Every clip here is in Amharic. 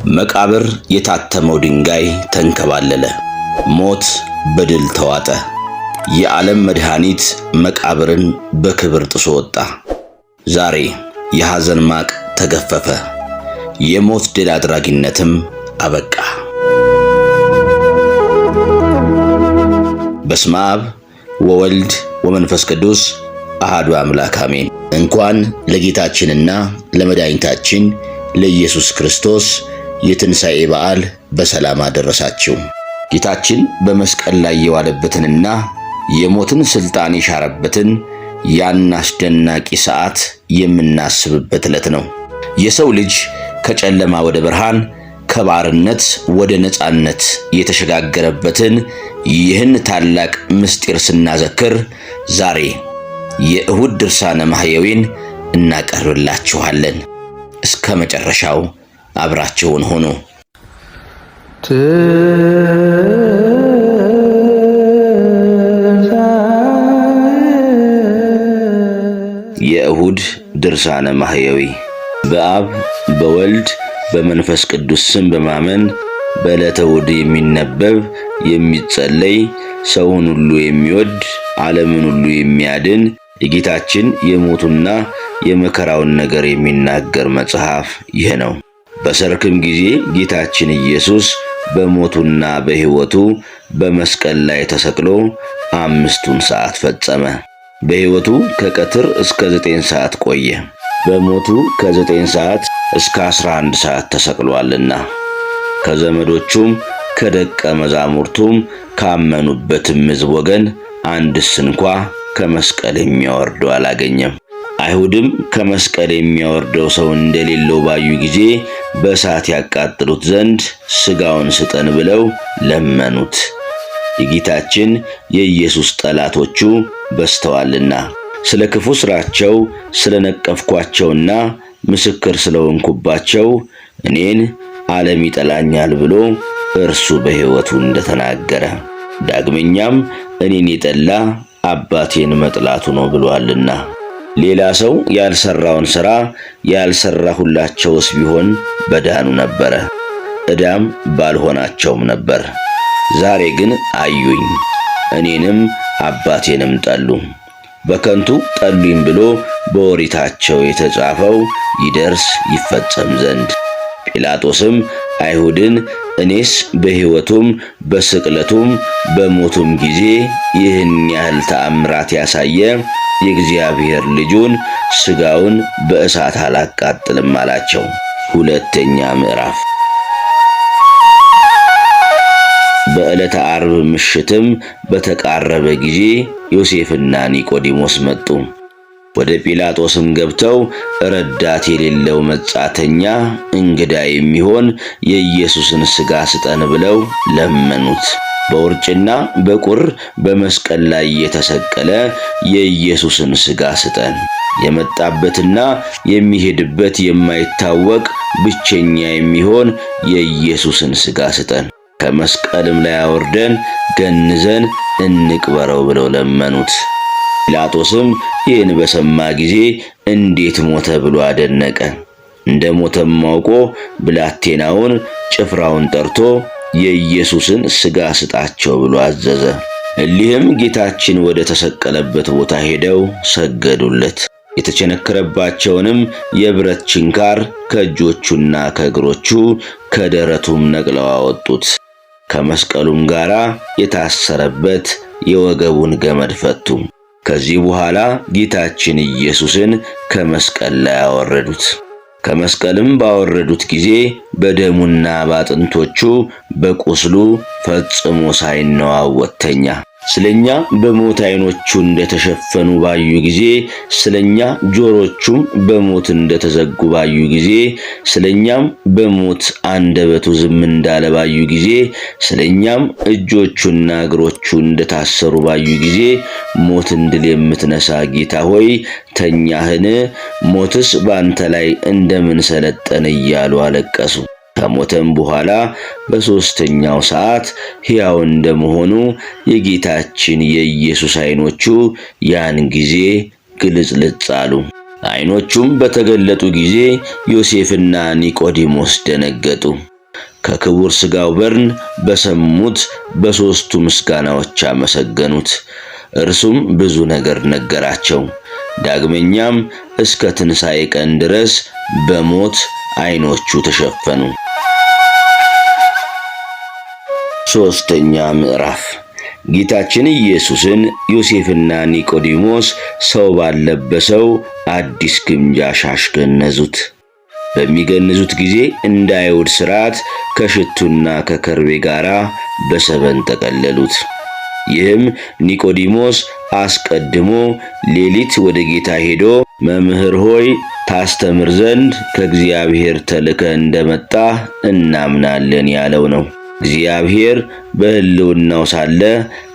መቃብር የታተመው ድንጋይ ተንከባለለ። ሞት በድል ተዋጠ። የዓለም መድኃኒት መቃብርን በክብር ጥሶ ወጣ። ዛሬ የሐዘን ማቅ ተገፈፈ። የሞት ድል አድራጊነትም አበቃ። በስመ አብ ወወልድ ወመንፈስ ቅዱስ አሐዱ አምላክ አሜን። እንኳን ለጌታችንና ለመድኃኒታችን ለኢየሱስ ክርስቶስ የትንሣኤ በዓል በሰላም አደረሳችሁ። ጌታችን በመስቀል ላይ የዋለበትንና የሞትን ሥልጣን የሻረበትን ያን አስደናቂ ሰዓት የምናስብበት ዕለት ነው። የሰው ልጅ ከጨለማ ወደ ብርሃን ከባርነት ወደ ነጻነት የተሸጋገረበትን ይህን ታላቅ ምስጢር ስናዘክር ዛሬ የእሁድ ድርሳነ ማሕየዊን እናቀርብላችኋለን። እስከ መጨረሻው አብራችሁን ሆኑ። የእሁድ ድርሳነ ማሕየዊ። በአብ በወልድ በመንፈስ ቅዱስ ስም በማመን በዕለተ እሁድ የሚነበብ የሚጸለይ ሰውን ሁሉ የሚወድ ዓለምን ሁሉ የሚያድን የጌታችን የሞቱና የመከራውን ነገር የሚናገር መጽሐፍ ይህ ነው። በሰርክም ጊዜ ጌታችን ኢየሱስ በሞቱና በሕይወቱ በመስቀል ላይ ተሰቅሎ 5ቱን ሰዓት ፈጸመ። በሕይወቱ ከቀትር እስከ 9 ሰዓት ቆየ። በሞቱ ከ9 ሰዓት እስከ 11 ሰዓት ተሰቅሏልና ከዘመዶቹም ከደቀ መዛሙርቱም ካመኑበትም ሕዝብ ወገን አንድስ እንኳ ከመስቀል የሚያወርደው አላገኘም። አይሁድም ከመስቀል የሚያወርደው ሰው እንደሌለው ባዩ ጊዜ በእሳት ያቃጥሉት ዘንድ ሥጋውን ስጠን ብለው ለመኑት። የጌታችን የኢየሱስ ጠላቶቹ በዝተዋልና ስለ ክፉ ሥራቸው ስለ ነቀፍኳቸውና ምስክር ስለሆንኩባቸው እኔን ዓለም ይጠላኛል ብሎ እርሱ በሕይወቱ እንደተናገረ፣ ዳግመኛም እኔን የጠላ አባቴን መጥላቱ ነው ብሏልና ሌላ ሰው ያልሰራውን ሥራ ያልሰራሁላቸውስ ቢሆን በዳኑ ነበረ፣ ዕዳም ባልሆናቸውም ነበር። ዛሬ ግን አዩኝ፣ እኔንም አባቴንም ጠሉ። በከንቱ ጠሉኝ ብሎ በኦሪታቸው የተጻፈው ይደርስ ይፈጸም ዘንድ። ጲላጦስም አይሁድን እኔስ በሕይወቱም በስቅለቱም በሞቱም ጊዜ ይህን ያህል ተአምራት ያሳየ የእግዚአብሔር ልጁን ሥጋውን በእሳት አላቃጥልም አላቸው። ሁለተኛ ምዕራፍ። በዕለተ ዓርብ ምሽትም በተቃረበ ጊዜ ዮሴፍና ኒቆዲሞስ መጡ። ወደ ጲላጦስም ገብተው ረዳት የሌለው መጻተኛ እንግዳ የሚሆን የኢየሱስን ሥጋ ስጠን ብለው ለመኑት። በውርጭና በቁር በመስቀል ላይ የተሰቀለ የኢየሱስን ሥጋ ስጠን፣ የመጣበትና የሚሄድበት የማይታወቅ ብቸኛ የሚሆን የኢየሱስን ሥጋ ስጠን፣ ከመስቀልም ላይ አውርደን ገንዘን እንቅበረው ብለው ለመኑት። ጲላጦስም ይህን በሰማ ጊዜ እንዴት ሞተ ብሎ አደነቀ። እንደ ሞተም አውቆ ብላቴናውን ጭፍራውን ጠርቶ የኢየሱስን ሥጋ ስጣቸው ብሎ አዘዘ። እሊህም ጌታችን ወደ ተሰቀለበት ቦታ ሄደው ሰገዱለት። የተቸነከረባቸውንም የብረት ችንካር ከእጆቹና ከእግሮቹ ከደረቱም ነቅለው አወጡት። ከመስቀሉም ጋር የታሰረበት የወገቡን ገመድ ፈቱ። ከዚህ በኋላ ጌታችን ኢየሱስን ከመስቀል ላይ አወረዱት። ከመስቀልም ባወረዱት ጊዜ በደሙና ባጥንቶቹ በቁስሉ ፈጽሞ ሳይነዋወጥ ተኛ። ስለኛ በሞት ዓይኖቹ እንደተሸፈኑ ባዩ ጊዜ፣ ስለኛ ጆሮቹም በሞት እንደተዘጉ ባዩ ጊዜ፣ ስለኛም በሞት አንደበቱ ዝም እንዳለ ባዩ ጊዜ፣ ስለኛም እጆቹና እግሮቹ እንደታሰሩ ባዩ ጊዜ፣ ሞትን ድል የምትነሳ ጌታ ሆይ ተኛህን? ሞትስ ባንተ ላይ እንደምን ሰለጠነ እያሉ አለቀሱ። ከሞተም በኋላ በሦስተኛው ሰዓት ሕያው እንደመሆኑ የጌታችን የኢየሱስ ዓይኖቹ ያን ጊዜ ግልጽልጽ አሉ። ዓይኖቹም በተገለጡ ጊዜ ዮሴፍና ኒቆዲሞስ ደነገጡ። ከክቡር ሥጋው በርን በሰሙት በሦስቱ ምስጋናዎች አመሰገኑት። እርሱም ብዙ ነገር ነገራቸው። ዳግመኛም እስከ ትንሣኤ ቀን ድረስ በሞት ዓይኖቹ ተሸፈኑ። ሦስተኛ ምዕራፍ። ጌታችን ኢየሱስን ዮሴፍና ኒቆዲሞስ ሰው ባልለበሰው አዲስ ግምጃ ሻሽ ገነዙት። በሚገንዙት ጊዜ እንደ አይሁድ ሥርዓት ከሽቱና ከከርቤ ጋር በሰበን ጠቀለሉት። ይህም ኒቆዲሞስ አስቀድሞ ሌሊት ወደ ጌታ ሄዶ መምህር ሆይ ታስተምር ዘንድ ከእግዚአብሔር ተልከህ እንደመጣህ እናምናለን ያለው ነው። እግዚአብሔር በሕልውናው ሳለ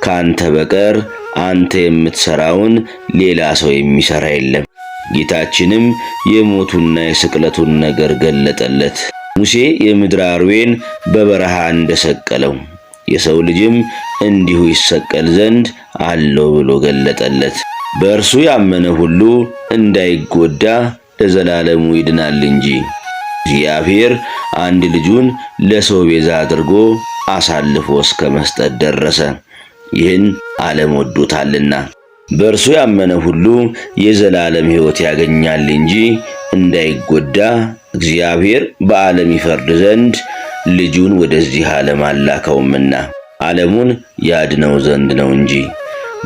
ካንተ በቀር አንተ የምትሠራውን ሌላ ሰው የሚሠራ የለም። ጌታችንም የሞቱና የስቅለቱን ነገር ገለጠለት። ሙሴ የምድር አርዌን በበረሃ እንደሰቀለው የሰው ልጅም እንዲሁ ይሰቀል ዘንድ አለው ብሎ ገለጠለት። በእርሱ ያመነ ሁሉ እንዳይጎዳ ለዘላለሙ ይድናል እንጂ። እግዚአብሔር አንድ ልጁን ለሰው ቤዛ አድርጎ አሳልፎ እስከ መስጠት ደረሰ። ይህን ዓለም ወዶታልና። በእርሱ ያመነ ሁሉ የዘላለም ሕይወት ያገኛል እንጂ እንዳይጎዳ እግዚአብሔር በዓለም ይፈርድ ዘንድ ልጁን ወደዚህ ዓለም አላከውምና ዓለሙን ያድነው ዘንድ ነው እንጂ።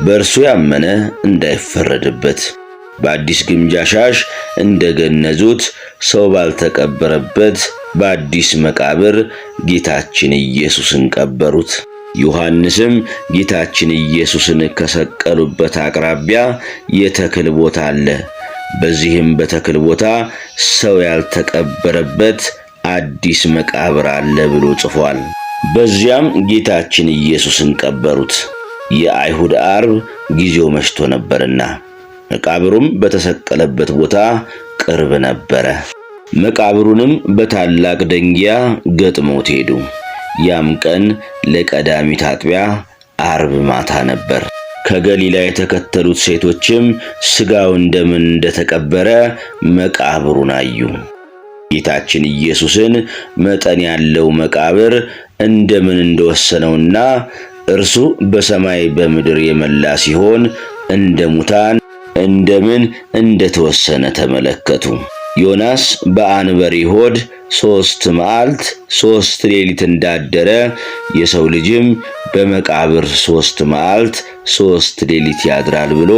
በእርሱ ያመነ እንዳይፈረድበት በአዲስ ግምጃ ሻሽ እንደገነዙት ሰው ባልተቀበረበት በአዲስ መቃብር ጌታችን ኢየሱስን ቀበሩት። ዮሐንስም ጌታችን ኢየሱስን ከሰቀሉበት አቅራቢያ የተክል ቦታ አለ፣ በዚህም በተክል ቦታ ሰው ያልተቀበረበት አዲስ መቃብር አለ ብሎ ጽፏል። በዚያም ጌታችን ኢየሱስን ቀበሩት። የአይሁድ ዓርብ ጊዜው መሽቶ ነበርና መቃብሩም በተሰቀለበት ቦታ ቅርብ ነበረ። መቃብሩንም በታላቅ ደንጊያ ገጥመውት ሄዱ። ያም ቀን ለቀዳሚት አጥቢያ ዓርብ ማታ ነበር። ከገሊላ የተከተሉት ሴቶችም ሥጋው እንደምን እንደተቀበረ መቃብሩን አዩ። ጌታችን ኢየሱስን መጠን ያለው መቃብር እንደምን እንደወሰነውና እርሱ በሰማይ በምድር የመላ ሲሆን እንደ ሙታን እንደምን እንደተወሰነ ተመለከቱ። ዮናስ በአንበሪ ሆድ 3 መዓልት 3 ሌሊት እንዳደረ የሰው ልጅም በመቃብር 3 መዓልት 3 ሌሊት ያድራል ብሎ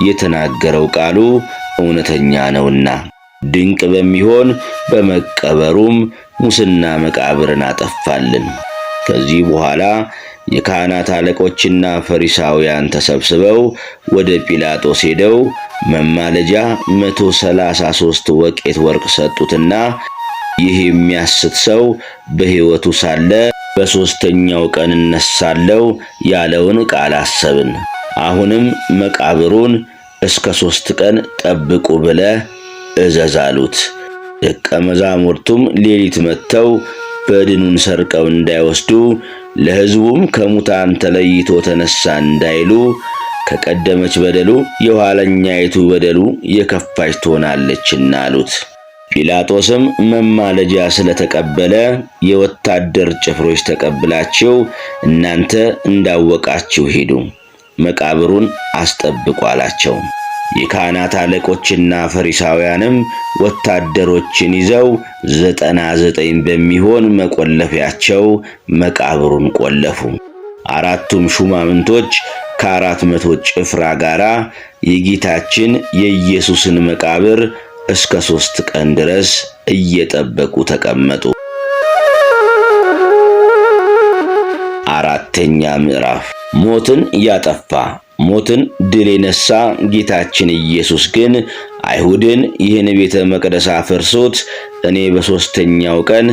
የተናገረው ቃሉ እውነተኛ ነውና ድንቅ በሚሆን በመቀበሩም ሙስና መቃብርን አጠፋልን። ከዚህ በኋላ የካህናት አለቆችና ፈሪሳውያን ተሰብስበው ወደ ጲላጦስ ሄደው መማለጃ 133 ወቄት ወርቅ ሰጡትና ይህ የሚያስት ሰው በሕይወቱ ሳለ በሦስተኛው ቀን እነሳለሁ ያለውን ቃል አሰብን። አሁንም መቃብሩን እስከ 3 ቀን ጠብቁ ብለህ እዘዝ አሉት። ደቀ መዛሙርቱም ሌሊት መጥተው በድኑን ሰርቀው እንዳይወስዱ ለሕዝቡም ከሙታን ተለይቶ ተነሳ እንዳይሉ ከቀደመች በደሉ የኋለኛይቱ በደሉ የከፋች ትሆናለችና አሉት። ጲላጦስም መማለጃ ስለተቀበለ የወታደር ጭፍሮች ተቀብላችሁ እናንተ እንዳወቃችሁ ሂዱ፣ መቃብሩን አስጠብቁ አላቸው። የካህናት አለቆችና ፈሪሳውያንም ወታደሮችን ይዘው 99 በሚሆን መቆለፊያቸው መቃብሩን ቆለፉ። አራቱም ሹማምንቶች ከ400 ጭፍራ ጋር የጌታችን የኢየሱስን መቃብር እስከ 3 ቀን ድረስ እየጠበቁ ተቀመጡ። አራተኛ ምዕራፍ። ሞትን ያጠፋ ሞትን ድል የነሳ ጌታችን ኢየሱስ ግን አይሁድን ይህን ቤተ መቅደስ አፍርሱት፣ እኔ በሦስተኛው ቀን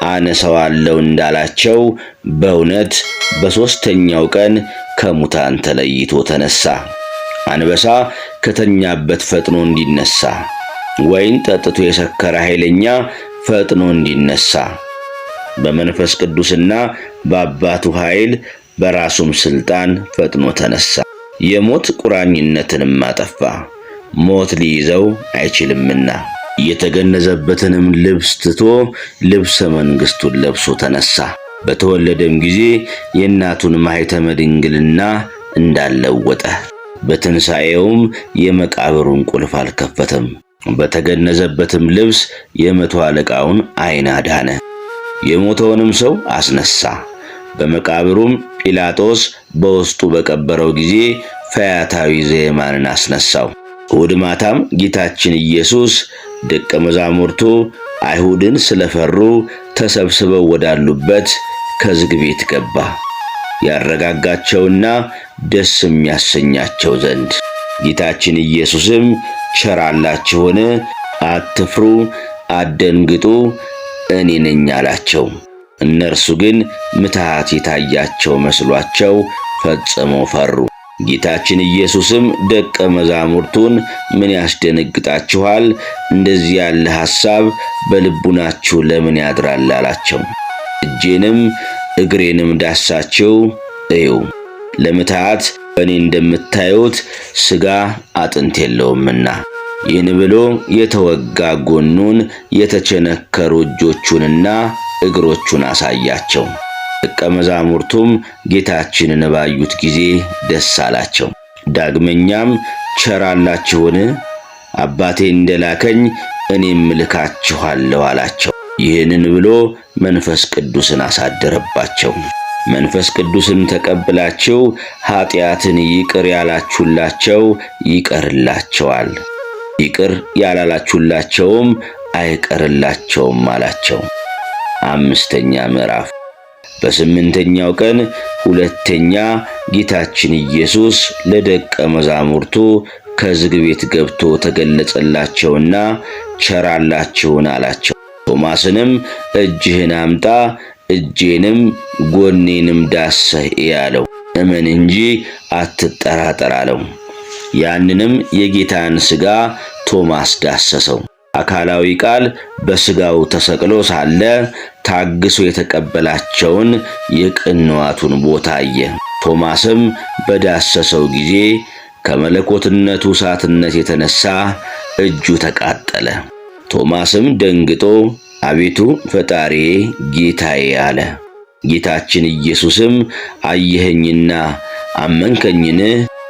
አነሳዋለሁ እንዳላቸው በእውነት በሦስተኛው ቀን ከሙታን ተለይቶ ተነሳ። አንበሳ ከተኛበት ፈጥኖ እንዲነሳ፣ ወይን ጠጥቶ የሰከረ ኃይለኛ ፈጥኖ እንዲነሳ፣ በመንፈስ ቅዱስና በአባቱ ኃይል በራሱም ሥልጣን ፈጥኖ ተነሳ። የሞት ቁራኝነትንም አጠፋ፣ ሞት ሊይዘው አይችልምና። የተገነዘበትንም ልብስ ትቶ ልብሰ መንግሥቱን ለብሶ ተነሳ። በተወለደም ጊዜ የእናቱን ማኅተመ ድንግልና እንዳለወጠ፣ በትንሣኤውም የመቃብሩን ቁልፍ አልከፈተም። በተገነዘበትም ልብስ የመቶ አለቃውን ዓይን አዳነ። የሞተውንም ሰው አስነሳ። በመቃብሩም ጲላጦስ በውስጡ በቀበረው ጊዜ ፈያታዊ ዘየማንን አስነሳው። እሑድ ማታም ጌታችን ኢየሱስ ደቀ መዛሙርቱ አይሁድን ስለፈሩ ተሰብስበው ወዳሉበት ከዝግ ቤት ገባ፣ ያረጋጋቸውና ደስ የሚያሰኛቸው ዘንድ። ጌታችን ኢየሱስም ቸር አላችሁን? አትፍሩ፣ አትደንግጡ፣ እኔ ነኝ አላቸው። እነርሱ ግን ምትሃት የታያቸው መስሏቸው ፈጽመው ፈሩ። ጌታችን ኢየሱስም ደቀ መዛሙርቱን ምን ያስደነግጣችኋል? እንደዚህ ያለ ሐሳብ በልቡናችሁ ለምን ያድራል? አላቸው። እጄንም እግሬንም ዳሳችሁ እዩ። ለምትሃት በእኔ እንደምታዩት ሥጋ አጥንት የለውምና። ይህን ብሎ የተወጋ ጎኑን የተቸነከሩ እጆቹንና እግሮቹን አሳያቸው። ደቀ መዛሙርቱም ጌታችንን ባዩት ጊዜ ደስ አላቸው። ዳግመኛም ቸር አላችሁን? አባቴ እንደላከኝ እኔም እልካችኋለሁ አላቸው። ይህንን ብሎ መንፈስ ቅዱስን አሳደረባቸው። መንፈስ ቅዱስን ተቀብላችሁ ኀጢአትን ይቅር ያላችሁላቸው ይቀርላቸዋል፣ ይቅር ያላላችሁላቸውም አይቀርላቸውም አላቸው። አምስተኛ ምዕራፍ። በስምንተኛው ቀን ሁለተኛ ጌታችን ኢየሱስ ለደቀ መዛሙርቱ ከዝግ ቤት ገብቶ ተገለጸላቸውና ቸር አላችሁን አላቸው። ቶማስንም እጅህን አምጣ፣ እጄንም ጎኔንም ዳሰህ እይ አለው። እመን እንጂ አትጠራጠር አለው። ያንንም የጌታን ሥጋ ቶማስ ዳሰሰው። አካላዊ ቃል በሥጋው ተሰቅሎ ሳለ ታግሶ የተቀበላቸውን የቅንዋቱን ቦታ አየ። ቶማስም በዳሰሰው ጊዜ ከመለኮትነቱ እሳትነት የተነሳ እጁ ተቃጠለ። ቶማስም ደንግጦ አቤቱ ፈጣሪዬ፣ ጌታዬ አለ። ጌታችን ኢየሱስም አየኸኝና አመንከኝን?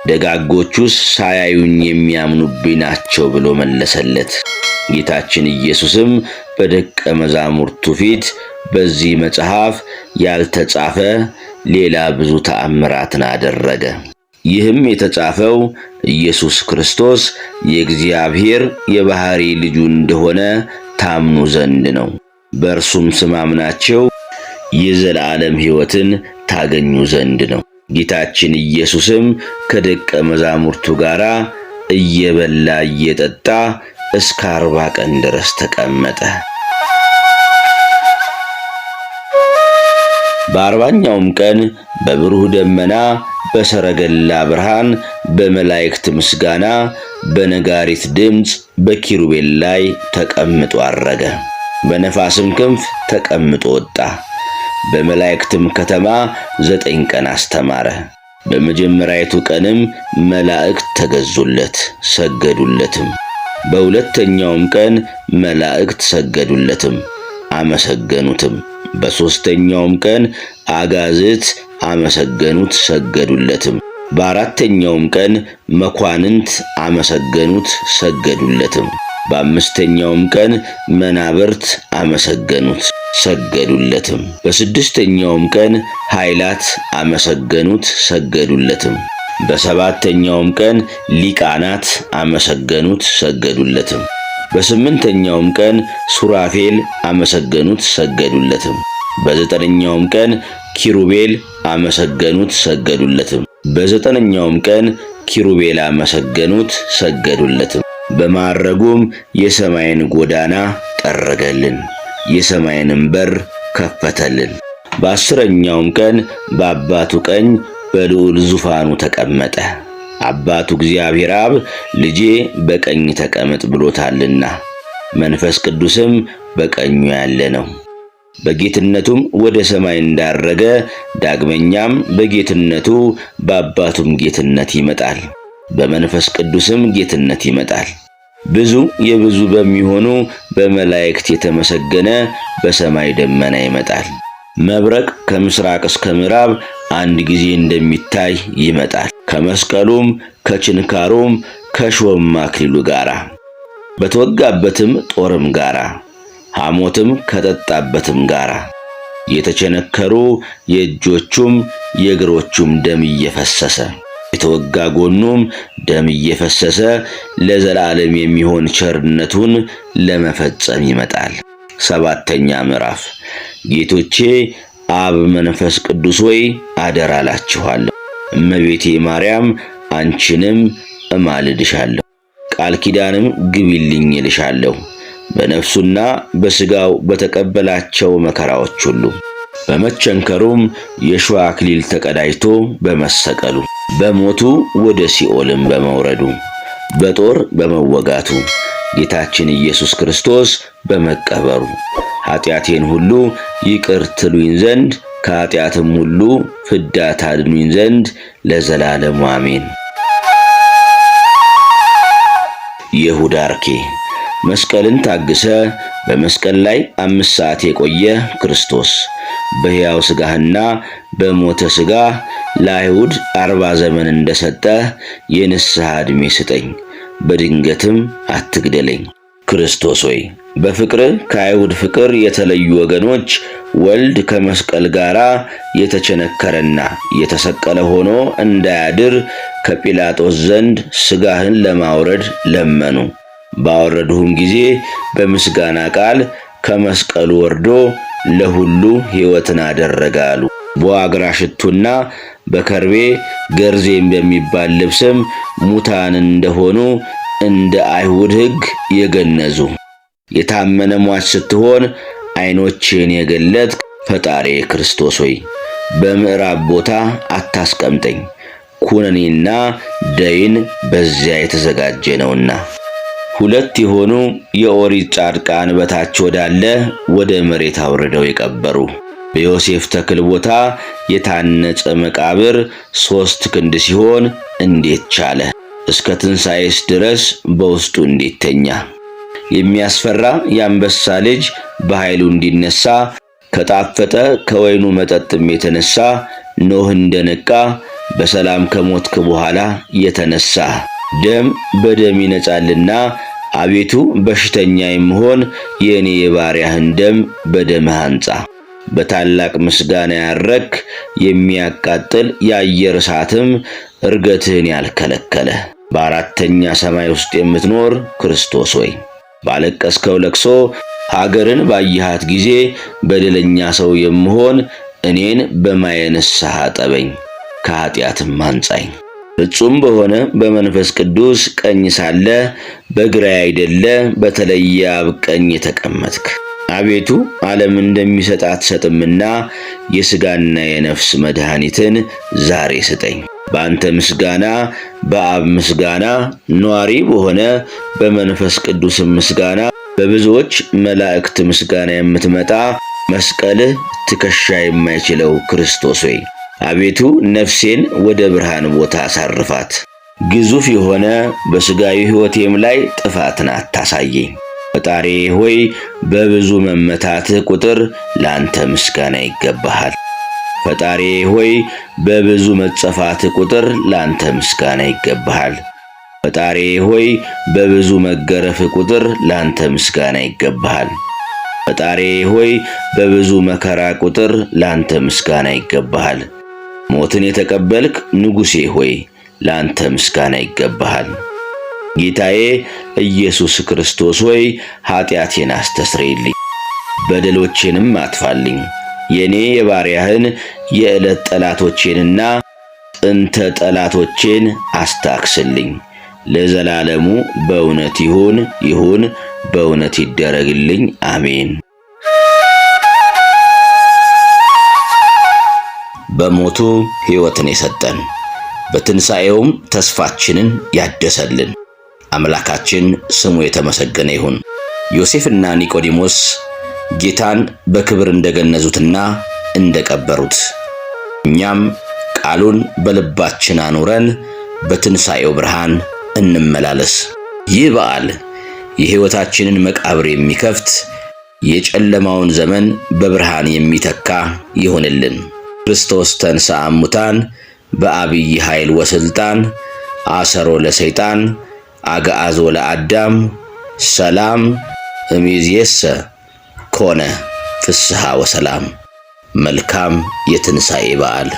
ደጋጎቹስ ሳያዩኝ የሚያምኑብኝ ናቸው ብሎ መለሰለት። ጌታችን ኢየሱስም በደቀ መዛሙርቱ ፊት በዚህ መጽሐፍ ያልተጻፈ ሌላ ብዙ ተአምራትን አደረገ። ይህም የተጻፈው ኢየሱስ ክርስቶስ የእግዚአብሔር የባሕሪ ልጁ እንደሆነ ታምኑ ዘንድ ነው። በእርሱም ስም አምናችሁ የዘላለም ሕይወትን ታገኙ ዘንድ ነው። ጌታችን ኢየሱስም ከደቀ መዛሙርቱ ጋር እየበላ እየጠጣ እስከ 40 ቀን ድረስ ተቀመጠ። በ40ኛውም ቀን በብሩህ ደመና፣ በሰረገላ ብርሃን፣ በመላእክት ምስጋና፣ በነጋሪት ድምፅ በኪሩቤል ላይ ተቀምጦ አረገ። በነፋስም ክንፍ ተቀምጦ ወጣ። በመላእክትም ከተማ 9 ቀን አስተማረ። በመጀመሪያይቱ ቀንም መላእክት ተገዙለት ሰገዱለትም። በሁለተኛውም ቀን መላእክት ሰገዱለትም አመሰገኑትም። በሦስተኛውም ቀን አጋዝት አመሰገኑት ሰገዱለትም። በአራተኛውም ቀን መኳንንት አመሰገኑት ሰገዱለትም። በአምስተኛውም ቀን መናብርት አመሰገኑት ሰገዱለትም። በስድስተኛውም ቀን ኃይላት አመሰገኑት ሰገዱለትም። በሰባተኛውም ቀን ሊቃናት አመሰገኑት ሰገዱለትም። በስምንተኛውም ቀን ሱራፌል አመሰገኑት ሰገዱለትም። በዘጠነኛውም ቀን ኪሩቤል አመሰገኑት ሰገዱለትም። በዘጠነኛውም ቀን ኪሩቤል አመሰገኑት ሰገዱለትም። በማዕረጉም የሰማይን ጎዳና ጠረገልን፣ የሰማይንም በር ከፈተልን። በአስረኛውም ቀን በአባቱ ቀኝ በልዑል ዙፋኑ ተቀመጠ። አባቱ እግዚአብሔር አብ ልጄ በቀኝ ተቀመጥ ብሎታልና፣ መንፈስ ቅዱስም በቀኙ ያለ ነው። በጌትነቱም ወደ ሰማይ እንዳረገ ዳግመኛም በጌትነቱ በአባቱም ጌትነት ይመጣል፣ በመንፈስ ቅዱስም ጌትነት ይመጣል። ብዙ የብዙ በሚሆኑ በመላእክት የተመሰገነ በሰማይ ደመና ይመጣል። መብረቅ ከምስራቅ እስከ ምዕራብ አንድ ጊዜ እንደሚታይ ይመጣል። ከመስቀሉም ከችንካሩም ከሾም አክሊሉ ጋራ በተወጋበትም ጦርም ጋራ ሐሞትም ከጠጣበትም ጋራ የተቸነከሩ የእጆቹም የእግሮቹም ደም እየፈሰሰ የተወጋ ጎኑም ደም እየፈሰሰ ለዘላለም የሚሆን ቸርነቱን ለመፈጸም ይመጣል። ሰባተኛ ምዕራፍ ጌቶቼ አብ መንፈስ ቅዱስ ሆይ አደራ እላችኋለሁ። እመቤቴ ማርያም አንቺንም እማልድሻለሁ፣ ቃል ኪዳንም ግቢልኝ እልሻለሁ። በነፍሱና በሥጋው በተቀበላቸው መከራዎች ሁሉ በመቸንከሩም የሾህ አክሊል ተቀዳጅቶ በመሰቀሉ በሞቱ ወደ ሲኦልም በመውረዱ በጦር በመወጋቱ ጌታችን ኢየሱስ ክርስቶስ በመቀበሩ ኃጢአቴን ሁሉ ይቅር ትሉኝ ዘንድ ከኃጢአትም ሁሉ ፍዳ ታድኑኝ ዘንድ ለዘላለሙ አሜን። ይሁዳ አርኬ መስቀልን ታግሰ በመስቀል ላይ 5 ሰዓት የቆየ ክርስቶስ በሕያው ሥጋህና በሞተ ሥጋ ለአይሁድ 40 ዘመን እንደሰጠ የንስሐ ዕድሜ ስጠኝ፣ በድንገትም አትግደለኝ። ክርስቶስ ሆይ በፍቅር ከአይሁድ ፍቅር የተለዩ ወገኖች ወልድ ከመስቀል ጋር የተቸነከረና የተሰቀለ ሆኖ እንዳያድር ከጲላጦስ ዘንድ ሥጋህን ለማውረድ ለመኑ። ባወረድሁም ጊዜ በምስጋና ቃል ከመስቀሉ ወርዶ ለሁሉ ሕይወትን አደረገ አሉ። በዋግራ ሽቱና በከርቤ ገርዜም በሚባል ልብስም ሙታን እንደሆኑ እንደ አይሁድ ሕግ የገነዙ የታመነ ሟች ስትሆን ዓይኖችን የገለጥክ ፈጣሪ ክርስቶስ ሆይ በምዕራብ ቦታ አታስቀምጠኝ፣ ኩነኔና ደይን በዚያ የተዘጋጀ ነውና። 2 የሆኑ የኦሪት ጻድቃን በታች ወዳለ ወደ መሬት አውርደው የቀበሩ በዮሴፍ ተክል ቦታ የታነጸ መቃብር 3 ክንድ ሲሆን እንዴት ቻለ? እስከ ትንሣኤስ ድረስ በውስጡ እንዴት ተኛ? የሚያስፈራ የአንበሳ ልጅ በኃይሉ እንዲነሳ ከጣፈጠ ከወይኑ መጠጥም የተነሳ ኖህ እንደነቃ በሰላም ከሞትክ በኋላ የተነሳ ደም በደም ይነጻልና አቤቱ በሽተኛ የምሆን የእኔ የባሪያህን ደም በደምህ አንጻ። በታላቅ ምስጋና ያረክ የሚያቃጥል የአየር እሳትም እርገትህን ያልከለከለ በአራተኛ ሰማይ ውስጥ የምትኖር ክርስቶስ ሆይ ባለቀስከው ለቅሶ ሀገርን ባየሃት ጊዜ በደለኛ ሰው የምሆን እኔን በማየ ንስሐ ጠበኝ፣ ከኃጢአትም አንጻኝ። ፍጹም በሆነ በመንፈስ ቅዱስ ቀኝ ሳለ በግራ አይደለ በተለየ አብ ቀኝ የተቀመጥክ አቤቱ ዓለም እንደሚሰጥ አትሰጥምና የሥጋና የነፍስ መድኃኒትን ዛሬ ስጠኝ። በአንተ ምስጋና በአብ ምስጋና ኗሪ በሆነ በመንፈስ ቅዱስም ምስጋና በብዙዎች መላእክት ምስጋና የምትመጣ መስቀልህ ትከሻ የማይችለው ክርስቶስ ሆይ አቤቱ ነፍሴን ወደ ብርሃን ቦታ አሳርፋት። ግዙፍ የሆነ በሥጋዊ ሕይወቴም ላይ ጥፋትን አታሳየኝ። ፈጣሪ ሆይ በብዙ መመታትህ ቁጥር ላንተ ምስጋና ይገባሃል። ፈጣሪ ሆይ በብዙ መጸፋትህ ቁጥር ላንተ ምስጋና ይገባሃል። ፈጣሪ ሆይ በብዙ መገረፍህ ቁጥር ላንተ ምስጋና ይገባሃል። ፈጣሪ ሆይ በብዙ መከራ ቁጥር ላንተ ምስጋና ይገባሃል። ሞትን የተቀበልክ ንጉሴ ሆይ ላንተ ምስጋና ይገባሃል። ጌታዬ ኢየሱስ ክርስቶስ ሆይ ኃጢአቴን አስተስርይልኝ፣ በደሎቼንም አጥፋልኝ። የኔ የባሪያህን የዕለት ጠላቶቼንና ጥንተ ጠላቶቼን አስታክስልኝ። ለዘላለሙ በእውነት ይሁን፣ በእውነት ይደረግልኝ። አሜን። በሞቱ ሕይወትን የሰጠን በትንሣኤውም ተስፋችንን ያደሰልን አምላካችን ስሙ የተመሰገነ ይሁን። ዮሴፍና ኒቆዲሞስ ጌታን በክብር እንደገነዙትና እንደቀበሩት እኛም ቃሉን በልባችን አኑረን በትንሣኤው ብርሃን እንመላለስ። ይህ በዓል የሕይወታችንን መቃብር የሚከፍት የጨለማውን ዘመን በብርሃን የሚተካ ይሁንልን። ክርስቶስ ተንሥአ እሙታን በአብይ ኃይል ወስልጣን አሰሮ ለሰይጣን አግዓዞ ለአዳም ሰላም እምይእዜሰ ኮነ ፍስሐ ወሰላም። መልካም የትንሣኤ በዓል